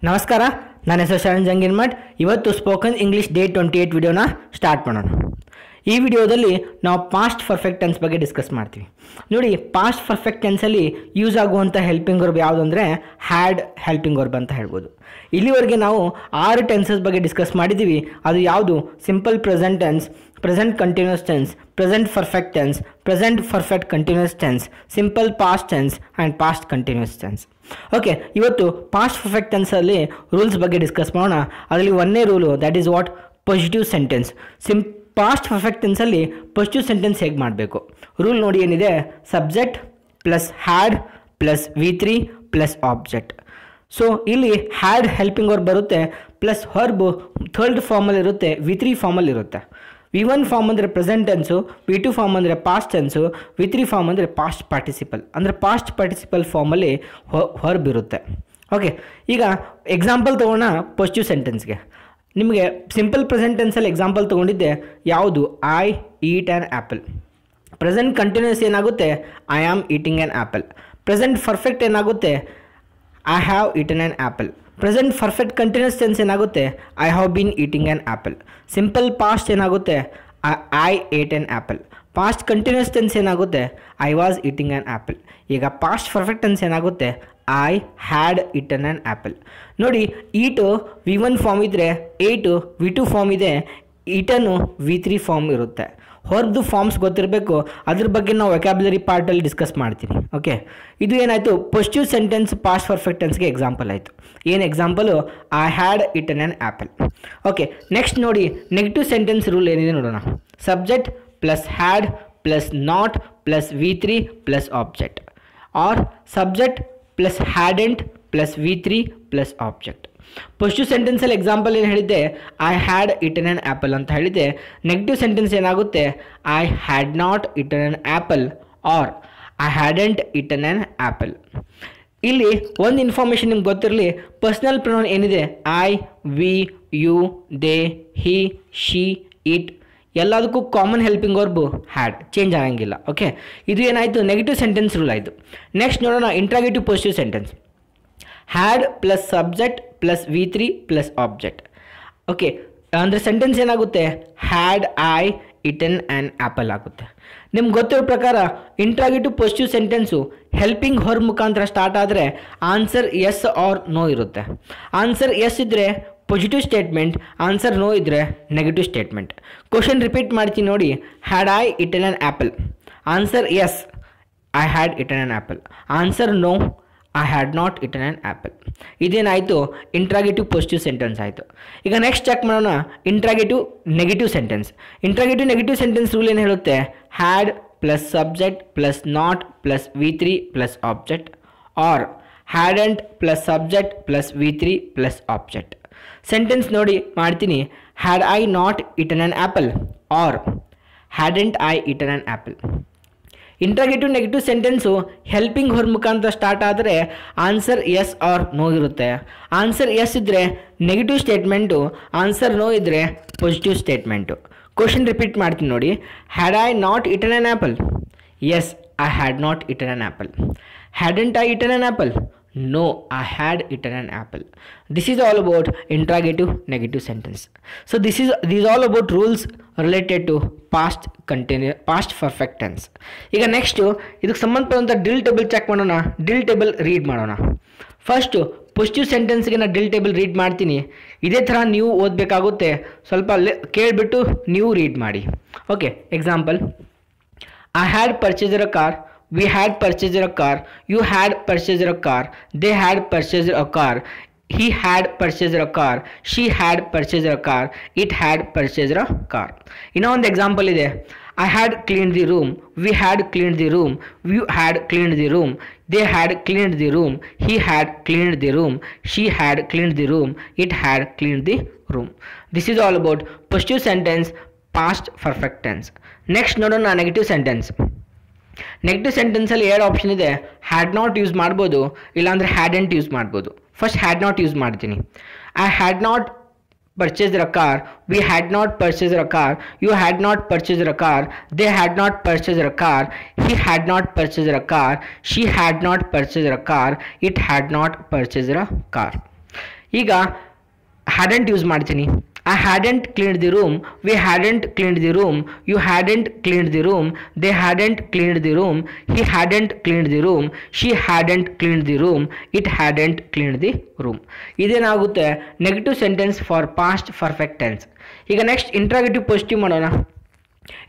ನಮಸ್ಕಾರ, ನನ್ನ ಹೆಸರು ಶರಣ್ ಜಂಗಿರ್ಮಠ್. ಇವತ್ತು ಸ್ಪೋಕನ್ ಇಂಗ್ಲೀಷ್ ಡೇ 28 ವಿಡಿಯೋನ ಸ್ಟಾರ್ಟ್ ಮಾಡೋಣ. ಈ ವಿಡಿಯೋದಲ್ಲಿ ನಾವು ಪಾಸ್ಟ್ ಪರ್ಫೆಕ್ಟ್ ಟೆನ್ಸ್ ಬಗ್ಗೆ ಡಿಸ್ಕಸ್ ಮಾಡ್ತೀವಿ. ನೋಡಿ, ಪಾಸ್ಟ್ ಪರ್ಫೆಕ್ಟ್ ಟೆನ್ಸಲ್ಲಿ ಯೂಸ್ ಆಗುವಂಥ ಹೆಲ್ಪಿಂಗ್ ವರ್ಬ್ ಯಾವುದು ಅಂದರೆ ಹ್ಯಾಡ್ ಹೆಲ್ಪಿಂಗ್ ವರ್ಬ್ ಅಂತ ಹೇಳ್ಬೋದು. ಇಲ್ಲಿವರೆಗೆ ನಾವು 6 ಟೆನ್ಸಸ್ ಬಗ್ಗೆ ಡಿಸ್ಕಸ್ ಮಾಡಿದ್ದೀವಿ. ಅದು ಯಾವುದು? Simple present tense, present continuous tense, present perfect tense, present perfect continuous tense, simple past tense and past continuous tense. Okay, ಇವತ್ತು ಪಾಸ್ಟ್ ಪರ್ಫೆಕ್ಟ್ ಟೆನ್ಸಲ್ಲಿ ರೂಲ್ಸ್ ಬಗ್ಗೆ ಡಿಸ್ಕಸ್ ಮಾಡೋಣ. ಅದರಲ್ಲಿ ಒಂದನೇ rule, that is what? Positive sentence. Past perfect ಟೆನ್ಸಲ್ಲಿ positive sentence ಹೇಗೆ ಮಾಡಬೇಕು? Rule ನೋಡಿ ಏನಿದೆ: subject plus had plus V3 plus object. So ಇಲ್ಲಿ ಹ್ಯಾಡ್ ಹೆಲ್ಪಿಂಗ್ ವರ್ಬ್ ಬರುತ್ತೆ, ಪ್ಲಸ್ ವರ್ಬ್ ಥರ್ಡ್ ಫಾರ್ಮಲ್ಲಿ ಇರುತ್ತೆ, V3 ಫಾರ್ಮಲ್ಲಿ ಇರುತ್ತೆ. V1 ಫಾರ್ಮ್ ಅಂದರೆ ಪ್ರೆಸೆಂಟ್ ಟೆನ್ಸು, V2 ಫಾರ್ಮ್ ಅಂದರೆ ಪಾಸ್ಟ್ ಟೆನ್ಸು, V3 ಫಾರ್ಮ್ ಅಂದರೆ ಪಾಸ್ಟ್ ಪಾರ್ಟಿಸಿಪಲ್. ಅಂದರೆ ಪಾಸ್ಟ್ ಪಾರ್ಟಿಸಿಪಲ್ ಫಾರ್ಮಲ್ಲಿ ವರ್ಬ್ ಇರುತ್ತೆ. ಓಕೆ, ಈಗ ಎಕ್ಸಾಂಪಲ್ ತೊಗೋಣ ಪಾಸಿಟಿವ್ ಸೆಂಟೆನ್ಸ್ಗೆ. ನಿಮಗೆ ಸಿಂಪಲ್ ಪ್ರೆಸೆಂಟ್ ಟೆನ್ಸಲ್ಲಿ ಎಕ್ಸಾಂಪಲ್ ತೊಗೊಂಡಿದ್ದೆ ಯಾವುದು? I eat an apple. Present continuous ಏನಾಗುತ್ತೆ? I am eating an apple. Present perfect ಏನಾಗುತ್ತೆ? I have eaten an apple. Present perfect continuous tense ಏನಾಗುತ್ತೆ? I have been eating an apple. Simple past ಏನಾಗುತ್ತೆ? I ate an apple. Past continuous tense ಏನಾಗುತ್ತೆ? I was eating an apple. ಈಗ past perfect tense ಏನಾಗುತ್ತೆ? I had eaten an apple. ನೋಡಿ, eat V1 form ಇದ್ದರೆ, ಏಟು V2 form ಇದೆ, ಈಟನ್ನು V3 form ಇರುತ್ತೆ. ಹೊರದು forms ಗೊತ್ತಿರಬೇಕು. ಅದ್ರ ಬಗ್ಗೆ ನಾವು ವೊಕ್ಯಾಬ್ಯುಲರಿ ಪಾರ್ಟಲ್ಲಿ ಡಿಸ್ಕಸ್ ಮಾಡ್ತೀನಿ. ಓಕೆ, ಇದು ಏನಾಯಿತು? ಪಾಸಿಟಿವ್ ಸೆಂಟೆನ್ಸ್ ಪಾಸ್ಟ್ ಪರ್ಫೆಕ್ಟ್ ಟೆನ್ಸ್ಗೆ ಎಕ್ಸಾಂಪಲ್ ಆಯಿತು. ಏನು example? I had eaten an apple. Okay, next ನೋಡಿ, ನೆಗೆಟಿವ್ ಸೆಂಟೆನ್ಸ್ ರೂಲ್ ಏನಿದೆ ನೋಡೋಣ. Subject plus had plus not plus V3 plus object, or subject plus hadn't plus V3 plus object. Positive ಸೆಂಟೆನ್ಸಲ್ಲಿ example ಏನು ಹೇಳಿದ್ದೆ? I had eaten an apple ಅಂತ ಹೇಳಿದ್ದೆ. Negative sentence ಏನಾಗುತ್ತೆ? I had not eaten an apple or I hadn't eaten an apple. ಇಲ್ಲಿ ಒಂದು information ನಿಮ್ಗೆ ಗೊತ್ತಿರಲಿ, ಪರ್ಸ್ನಲ್ ಪ್ರೊನೌನ್ ಏನಿದೆ, I, we, you, they, he, she, it, ಎಲ್ಲದಕ್ಕೂ common helping verb had, change ಆಗಂಗಿಲ್ಲ. ಓಕೆ, ಇದು ಏನಾಯಿತು? ನೆಗೆಟಿವ್ ಸೆಂಟೆನ್ಸ್ ರೂಲ್ ಆಯಿತು. ನೆಕ್ಸ್ಟ್ ನೋಡೋಣ interrogative positive sentence. Had plus subject plus V3 plus object. Okay, ಅಂದರೆ ಸೆಂಟೆನ್ಸ್ ಏನಾಗುತ್ತೆ? Had I eaten an apple ಆಗುತ್ತೆ. ನಿಮ್ಗೆ ಗೊತ್ತಿರೋ ಪ್ರಕಾರ interrogative positive sentence helping verb ಮುಖಾಂತರ ಸ್ಟಾರ್ಟ್ ಆದರೆ ಆನ್ಸರ್ ಎಸ್ ಆರ್ ನೋ ಇರುತ್ತೆ. ಆನ್ಸರ್ ಎಸ್ ಇದ್ದರೆ ಪಾಸಿಟಿವ್ ಸ್ಟೇಟ್ಮೆಂಟ್, ಆನ್ಸರ್ ನೋ ಇದ್ದರೆ ನೆಗೆಟಿವ್ ಸ್ಟೇಟ್ಮೆಂಟ್. ಕ್ವಶನ್ ರಿಪೀಟ್ ಮಾಡ್ತೀನಿ ನೋಡಿ. Had I eaten an apple? Answer yes, I had eaten an apple. Answer no, I had not eaten an apple. ಇದೇನಾಯಿತು? Interrogative positive sentence ಆಯಿತು. ಈಗ next check ಮಾಡೋಣ interrogative negative sentence. Interrogative negative sentence rule ಏನು ಹೇಳುತ್ತೆ? Had plus subject plus not plus V3 plus object, or hadn't plus subject plus V3 plus object. Sentence ನೋಡಿ ಮಾಡ್ತೀನಿ. Had I not eaten an apple or hadn't I eaten an apple. Interrogative negative sentence helping verb ಮುಖಾಂತರ start ಆದರೆ answer yes or no ಇರುತ್ತೆ. Answer yes ಇದ್ದರೆ negative statement, answer no ಇದ್ದರೆ positive statement. Question repeat ಮಾಡ್ತೀನಿ ನೋಡಿ. Had I not eaten an apple? Yes, I had not eaten an apple. Hadn't I eaten an apple? No, I had eaten an apple. This is all about interrogative negative sentence. So these all about rules related to past perfect tense. ಈಗ next ಇದಕ್ಕೆ ಸಂಬಂಧಪಟ್ಟಂಥ drill table check ಮಾಡೋಣ. Drill table read ಮಾಡೋಣ. First positive ಸೆಂಟೆನ್ಸ್ಗೆ ನಾನು drill table read ಮಾಡ್ತೀನಿ. ಇದೇ ಥರ ನೀವು ಓದಬೇಕಾಗುತ್ತೆ. ಸ್ವಲ್ಪ ಕೇಳಿಬಿಟ್ಟು ನೀವು ರೀಡ್ ಮಾಡಿ. Okay, example: I had purchased a car. We had purchased a car. You had purchased a car. They had purchased a car. He had purchased a car. She had purchased a car. It had purchased a car. ಇನ್ನೊಂದು example ಇದೆ. I had cleaned the room. We had cleaned the room. You had cleaned the room. They had cleaned the room. He had cleaned the room. She had cleaned the room. It had cleaned the room. This is all about positive sentence, past perfect tense. Next ನೋಡೋಣ negative sentence. Negative ಸೆಂಟೆನ್ಸಲ್ಲಿ 2 option ಇದೆ. Had not use ಮಾಡ್ಬೋದು, ಇಲ್ಲಾಂದರೆ hadn't use ಮಾಡ್ಬೋದು. First had not use ಮಾಡ್ತೀನಿ. I had not purchased a car. We had not purchased a car. You had not purchased a car. They had not purchased a car. He had not purchased a car. She had not purchased a car. It had not purchased a car. ಈಗ hadn't use ಮಾಡ್ತೀನಿ. I hadn't cleaned the room, we hadn't cleaned the room, you hadn't cleaned the room, they hadn't cleaned the room, he hadn't cleaned the room, she hadn't cleaned the room, it hadn't cleaned the room. ಇದೇನಾಗುತ್ತೆ negative sentence for past perfect tense. ಈಗ next interrogative positive ಮಾಡೋಣ.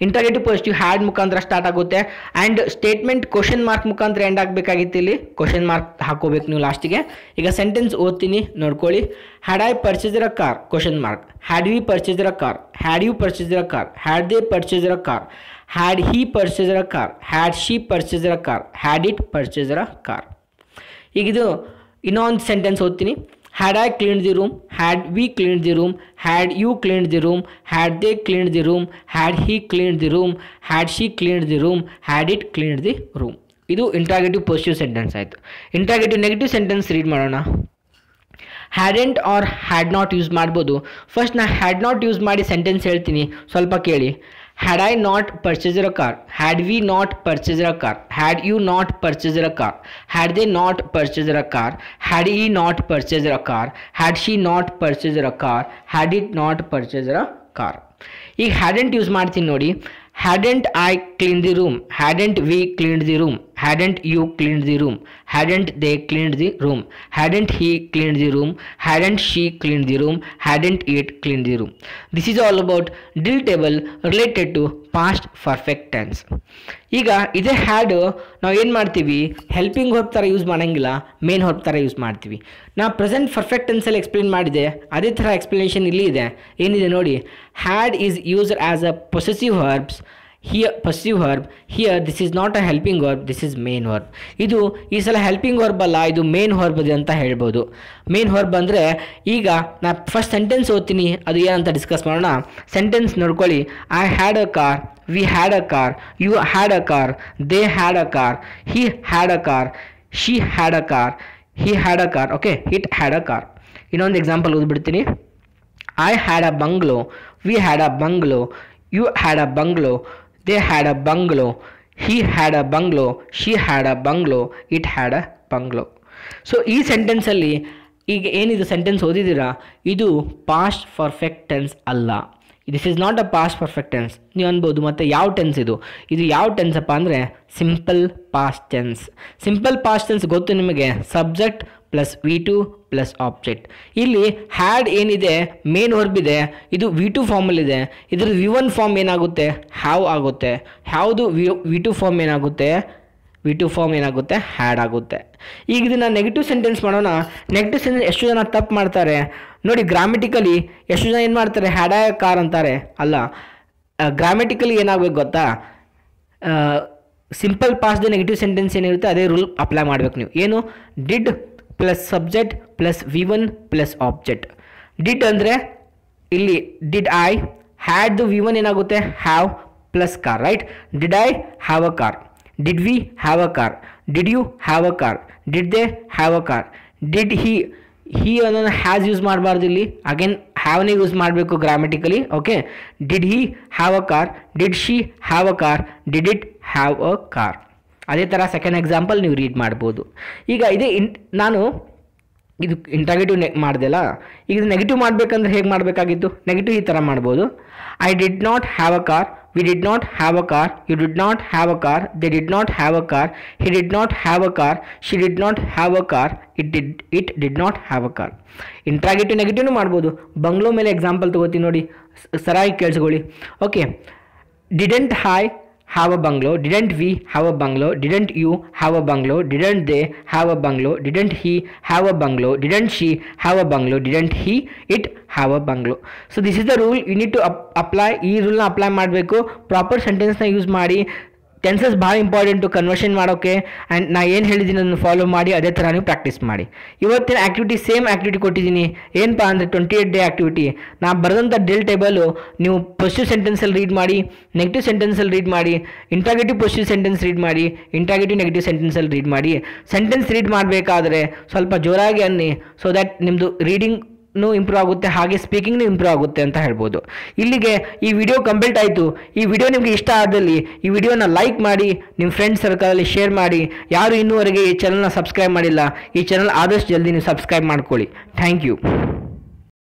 Interrogative positive had ಮುಖಾಂತರ start ಆಗುತ್ತೆ and statement question mark ಮುಖಾಂತರ end ಆಗಬೇಕಾಗಿತ್ತು. ಇಲ್ಲಿ question mark ಹಾಕೋಬೇಕು ನೀವು ಲಾಸ್ಟಿಗೆ. ಈಗ ಸೆಂಟೆನ್ಸ್ ಓದ್ತೀನಿ ನೋಡ್ಕೊಳ್ಳಿ. Had I purchased a car question mark, had we purchased a car, had you purchased a car, had they purchased a car, had he purchased a car, had she purchased a car, had it purchased a car. ಈಗ ಇದು ಇನ್ನೊಂದು sentence ಓದ್ತೀನಿ. Had I cleaned the room, had we cleaned the room, had you cleaned the room, had they cleaned the room, had he cleaned the room, had she cleaned the room, had it cleaned the room. ಇದು interrogative positive sentence ಆಯಿತು. Interrogative negative sentence read ಮಾಡೋಣ. Hadn't or had not use ಮಾಡ್ಬೋದು. First ನಾ had not use ಮಾಡಿ sentence ಹೇಳ್ತೀನಿ, ಸ್ವಲ್ಪ ಕೇಳಿ. Had I not purchased a car? Had we not purchased a car? Had you not purchased a car? Had they not purchased a car? Had he not purchased a car? Had she not purchased a car? Had it not purchased a car? ಈಗ hadn't use ಮಾಡ್ತೀನಿ ನೋಡಿ. Hadn't I cleaned the room? Hadn't we cleaned the room? Hadn't you cleaned the room? Hadn't they cleaned the room? Hadn't he cleaned the room? Hadn't she cleaned the room? Hadn't it cleaned the room? This is all about drill table related to past perfect tense. ಈಗ ಇದೇ had ನಾವು ಏನು ಮಾಡ್ತೀವಿ, helping verb ಥರ use ಮಾಡೋಂಗಿಲ್ಲ, main verb ಥರ use ಮಾಡ್ತೀವಿ. ನಾ ಪ್ರೆಸೆಂಟ್ ಪರ್ಫೆಕ್ಟ್ ಟೆನ್ಸಲ್ಲಿ ಎಕ್ಸ್ಪ್ಲೇನ್ ಮಾಡಿದೆ, ಅದೇ ಥರ ಎಕ್ಸ್ಪ್ಲನೇಷನ್ ಇಲ್ಲಿ ಇದೆ. ಏನಿದೆ ನೋಡಿ. Had is used as a possessive verbs. Here passive verb, here this is not a helping verb, this is main verb. ಇದು ಈ ಸಲ ಹೆಲ್ಪಿಂಗ್ ವರ್ಬ್ ಅಲ್ಲ, ಇದು ಮೇನ್ ವರ್ಬ್ ಇದೆ ಅಂತ ಹೇಳ್ಬೋದು. ಮೇನ್ ವರ್ಬ್ ಅಂದರೆ ಈಗ ನಾ ಫಸ್ಟ್ ಸೆಂಟೆನ್ಸ್ ಓದ್ತೀನಿ, ಅದು ಏನಂತ ಡಿಸ್ಕಸ್ ಮಾಡೋಣ. ಸೆಂಟೆನ್ಸ್ ನೋಡ್ಕೊಳ್ಳಿ. I had a car, we had a car, you had a car, they had a car, he had a car, she had a car, he had a car, okay, it had a car. ಇನ್ನೊಂದು example ಓದ್ಬಿಡ್ತೀನಿ. I had a bungalow, we had a bungalow, you had a bungalow, they had a bungalow, he had a bungalow, she had a bungalow, it had a bungalow. So ಈ ಸೆಂಟೆನ್ಸಲ್ಲಿ ಈಗ ಏನಿದು sentence ಓದಿದ್ದೀರಾ, ಇದು past perfect tense ಅಲ್ಲ. This is not a past perfect tense. ನೀವು ಅನ್ಬೋದು ಮತ್ತು ಯಾವ tense ಇದು ಯಾವ ಟೆನ್ಸ್ ಅಪ್ಪ ಅಂದರೆ simple past tense. Simple past tense ಗೊತ್ತು ನಿಮಗೆ, subject plus V2 plus object. ಇಲ್ಲಿ ಹ್ಯಾಡ್ ಏನಿದೆ ಮೇನ್ ವರ್ಬ್ ಇದೆ, ಇದು V2 ಫಾರ್ಮಲ್ಲಿದೆ. ಇದ್ರದ್ದು V1 ಫಾರ್ಮ್ ಏನಾಗುತ್ತೆ, ಹ್ಯಾವ್ ಆಗುತ್ತೆ. ಯಾವುದು V2 ಫಾರ್ಮ್ ಏನಾಗುತ್ತೆ, V2 ಫಾರ್ಮ್ ಏನಾಗುತ್ತೆ, ಹ್ಯಾಡ್ ಆಗುತ್ತೆ. ಈಗ ಇದನ್ನು ನೆಗೆಟಿವ್ ಸೆಂಟೆನ್ಸ್ ಮಾಡೋಣ. ನೆಗೆಟಿವ್ ಸೆಂಟೆನ್ಸ್ ಎಷ್ಟು ಜನ ತಪ್ಪು ಮಾಡ್ತಾರೆ ನೋಡಿ. ಗ್ರಾಮೆಟಿಕಲಿ ಎಷ್ಟು ಜನ ಏನು ಮಾಡ್ತಾರೆ, ಹ್ಯಾಡ್ ಅ ಕಾರ್ ಅಂತಾರೆ. ಅಲ್ಲ, ಗ್ರಾಮೆಟಿಕಲಿ ಏನಾಗಬೇಕು ಗೊತ್ತಾ, ಸಿಂಪಲ್ ಪಾಸ್ದ ನೆಗೆಟಿವ್ ಸೆಂಟೆನ್ಸ್ ಏನಿರುತ್ತೆ ಅದೇ ರೂಲ್ ಅಪ್ಲೈ ಮಾಡಬೇಕು ನೀವು. ಏನು, did plus subject plus V1 plus object. Did ಅಂದರೆ ಇಲ್ಲಿ ಡಿಡ್ ಐ, ಹ್ಯಾಡ್ದು V1 ಏನಾಗುತ್ತೆ, have plus car, right. Did I have a car, did we have a car, did you have a car, did they have a car. Did he ಅನ್ನೋದು has use ಮಾಡಬಾರ್ದು, ಇಲ್ಲಿ again ಹ್ಯಾವ್ನೇ use ಮಾಡಬೇಕು grammatically, okay. Did he have a car, did she have a car, did it have a car. ಅದೇ ಥರ second example ನೀವು read ಮಾಡ್ಬೋದು. ಈಗ ಇದೇ ನಾನು ಇದು ಇಂಟ್ರಾಗೇಟಿವ್ ಮಾಡ್ದೆಲ್ಲ, ಈಗ ಇದು ನೆಗೆಟಿವ್ ಮಾಡಬೇಕಂದ್ರೆ ಹೇಗೆ ಮಾಡಬೇಕಾಗಿತ್ತು, ನೆಗೆಟಿವ್ ಈ ಥರ ಮಾಡ್ಬೋದು. I did not have a car, we did not have a car, you did not have a car, they did not have a car, he did not have a car, she did not have a car, it did not have a car. Interrogative ನೆಗೆಟಿವ್ನು ಮಾಡ್ಬೋದು. Bungalow ಮೇಲೆ example ತೊಗೋತೀನಿ ನೋಡಿ, ಸರಿಯಾಗಿ ಕೇಳಿಸ್ಕೊಳ್ಳಿ. Okay, didn't I have a bungalow, didn't we have a bungalow, didn't you have a bungalow, didn't they have a bungalow, didn't he have a bungalow, didn't she have a bungalow, didn't he it have a bungalow. So this is the rule you need to apply. ಈ ರೂಲ್ನ apply ಮಾಡಬೇಕು. Proper ಸೆಂಟೆನ್ಸ್ನ use ಮಾಡಿ. Tenses ಭಾಳ important conversion ಮಾಡೋಕ್ಕೆ. And ನಾ ಏನು ಹೇಳಿದ್ದೀನಿ ಅದನ್ನು follow ಮಾಡಿ, ಅದೇ ಥರ ನೀವು ಪ್ರಾಕ್ಟೀಸ್ ಮಾಡಿ. ಇವತ್ತಿನ ಆ್ಯಕ್ಟಿವಿಟಿ ಸೇಮ್ ಆ್ಯಕ್ಟಿವಿಟಿ ಕೊಟ್ಟಿದ್ದೀನಿ. ಏನಪ್ಪ ಅಂದರೆ 28 ಡೇ ಆ್ಯಕ್ಟಿವಿಟಿ. ನಾ ಬರೆದಂಥ ಡ್ರಿಲ್ ಟೇಬಲು ನೀವು ಪಾಸಿಟಿವ್ ಸೆಂಟೆನ್ಸಲ್ಲಿ ರೀಡ್ ಮಾಡಿ, ನೆಗೆಟಿವ್ ಸೆಂಟೆನ್ಸಲ್ಲಿ ರೀಡ್ ಮಾಡಿ, ಇಂಟ್ರಾಗೇಟಿವ್ ಪಾಸಿಟಿವ್ ಸೆಂಟೆನ್ಸ್ ರೀಡ್ ಮಾಡಿ, ಇಂಟ್ರಾಗೇಟಿವ್ ನೆಗೆಟಿವ್ ಸೆಂಟೆನ್ಸಲ್ಲಿ ರೀಡ್ ಮಾಡಿ. ಸೆಂಟೆನ್ಸ್ ರೀಡ್ ಮಾಡಬೇಕಾದ್ರೆ ಸ್ವಲ್ಪ ಜೋರಾಗಿ ಅನ್ನಿ, ಸೊ ದ್ಯಾಟ್ ನಿಮ್ಮದು ರೀಡಿಂಗ್ ಇಂಪ್ರೂವ್ ಆಗುತ್ತೆ, ಹಾಗೆ ಸ್ಪೀಕಿಂಗ್ನೂ ಇಂಪ್ರೂವ್ ಆಗುತ್ತೆ ಅಂತ ಹೇಳ್ಬೋದು. ಇಲ್ಲಿಗೆ ಈ ವಿಡಿಯೋ ಕಂಪ್ಲೀಟ್ ಆಯಿತು. ಈ ವಿಡಿಯೋ ನಿಮಗೆ ಇಷ್ಟ ಆದಲ್ಲಿ ಈ ವಿಡಿಯೋನ ಲೈಕ್ ಮಾಡಿ, ನಿಮ್ಮ ಫ್ರೆಂಡ್ಸ್ ಸರ್ಕಲಲ್ಲಿ ಶೇರ್ ಮಾಡಿ. ಯಾರು ಇನ್ನೂವರೆಗೆ ಈ ಚಾನಲ್ನ ಸಬ್ಸ್ಕ್ರೈಬ್ ಮಾಡಿಲ್ಲ, ಈ ಚಾನಲ್ ಆದಷ್ಟು ಜಲ್ದಿ ನೀವು ಸಬ್ಸ್ಕ್ರೈಬ್ ಮಾಡ್ಕೊಳ್ಳಿ. Thank you.